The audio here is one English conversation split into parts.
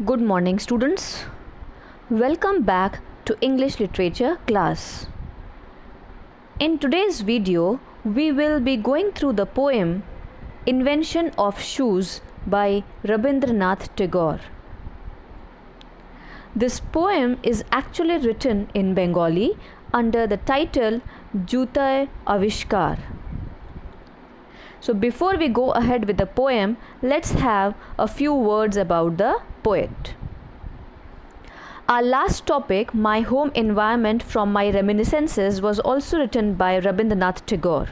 Good morning, students. Welcome back to English Literature class. In today's video, we will be going through the poem Invention of Shoes by Rabindranath Tagore. This poem is actually written in Bengali under the title Jutay Avishkar. So before we go ahead with the poem, let's have a few words about the poet. Our last topic, My Home Environment from My Reminiscences, was also written by Rabindranath Tagore.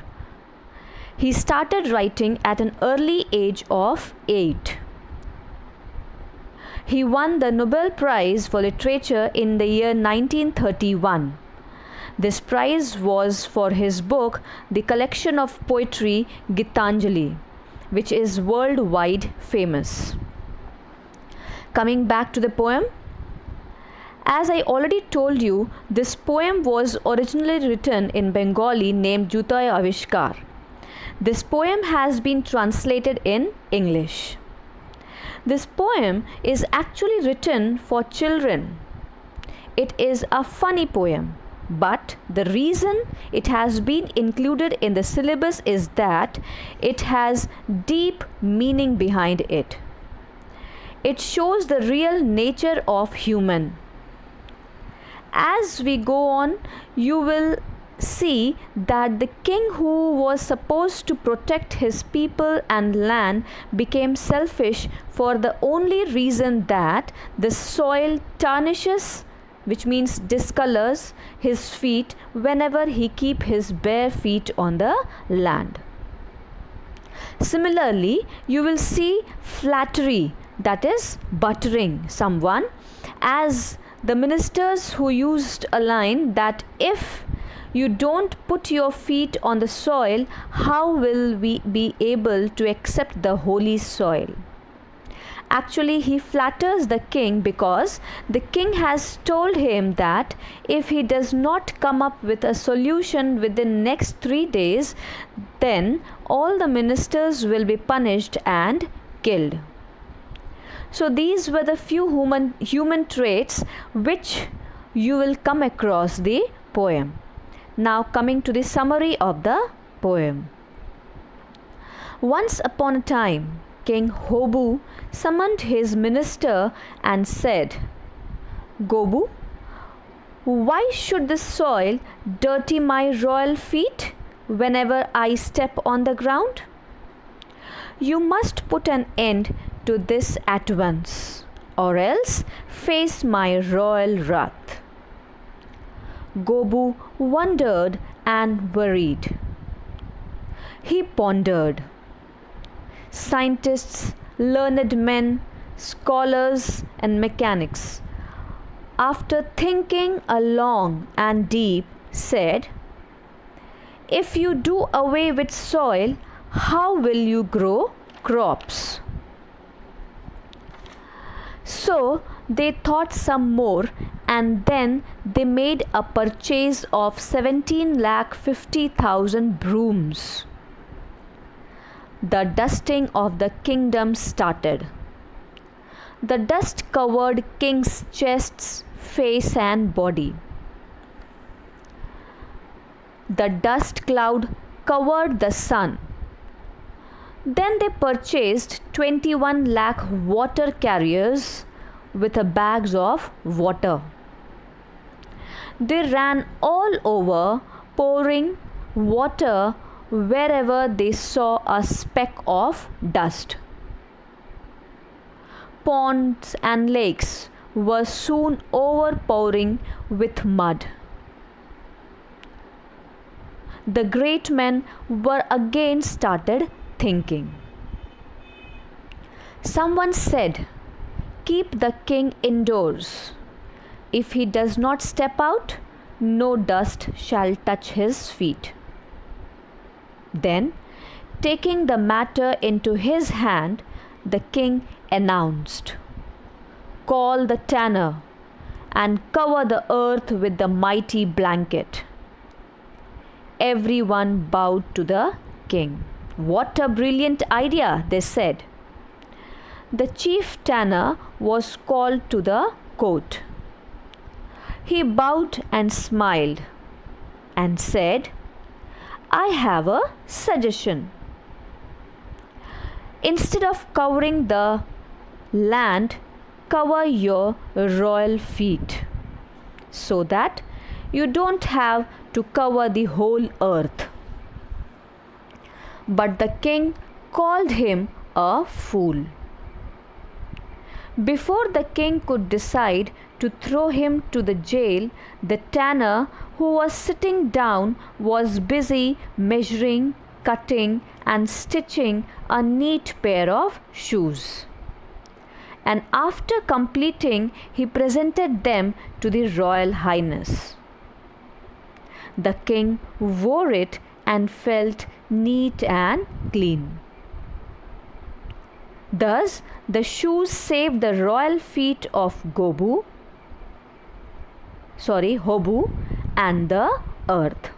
He started writing at an early age of 8. He won the Nobel Prize for Literature in the year 1931. This prize was for his book, The Collection of Poetry Gitanjali, which is worldwide famous. Coming back to the poem, as I already told you, this poem was originally written in Bengali named Jutay Avishkar. This poem has been translated in English. This poem is actually written for children. It is a funny poem. But the reason it has been included in the syllabus is that it has deep meaning behind it. It shows the real nature of human. As we go on, you will see that the king who was supposed to protect his people and land became selfish for the only reason that the soil tarnishes, which means discolors, his feet whenever he keep his bare feet on the land. Similarly, you will see flattery, that is buttering someone, as the ministers who used a line that if you don't put your feet on the soil, how will we be able to accept the holy soil? Actually, he flatters the king because the king has told him that if he does not come up with a solution within next 3 days, then all the ministers will be punished and killed. So these were the few human traits which you will come across the poem. Now coming to the summary of the poem. Once upon a time, King Hobu summoned his minister and said, Gobu, why should the soil dirty my royal feet whenever I step on the ground? You must put an end to this at once, or else face my royal wrath. Gobu wondered and worried. He pondered. Scientists, learned men, scholars, and mechanics, after thinking long and deep, said, if you do away with soil, how will you grow crops? So they thought some more, and then they made a purchase of 17,50,000 brooms. The dusting of the kingdom started. The dust covered king's chests, face and body. The dust cloud covered the sun. Then they purchased 21 lakh water carriers with bags of water. They ran all over, pouring water wherever they saw a speck of dust. Ponds and lakes were soon overpowering with mud. The great men were again started thinking. Someone said, keep the king indoors. If he does not step out, no dust shall touch his feet. Then, taking the matter into his hand, the king announced, call the tanner and cover the earth with the mighty blanket. Everyone bowed to the king. What a brilliant idea, they said. the chief tanner was called to the court. He bowed and smiled and said, "I have a suggestion. Instead of covering the land, cover your royal feet, so that you don't have to cover the whole earth." But the king called him a fool. Before the king could decide to throw him to the jail, the tanner, who was sitting down, was busy measuring, cutting, and stitching a neat pair of shoes. And after completing, he presented them to the royal highness. The king wore it and felt neat and clean. Thus, the shoes saved the royal feet of Hobu and the earth.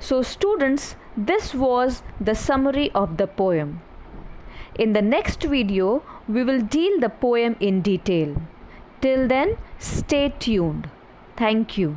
So students, this was the summary of the poem. In the next video, we will deal the poem in detail. Till then, stay tuned. Thank you.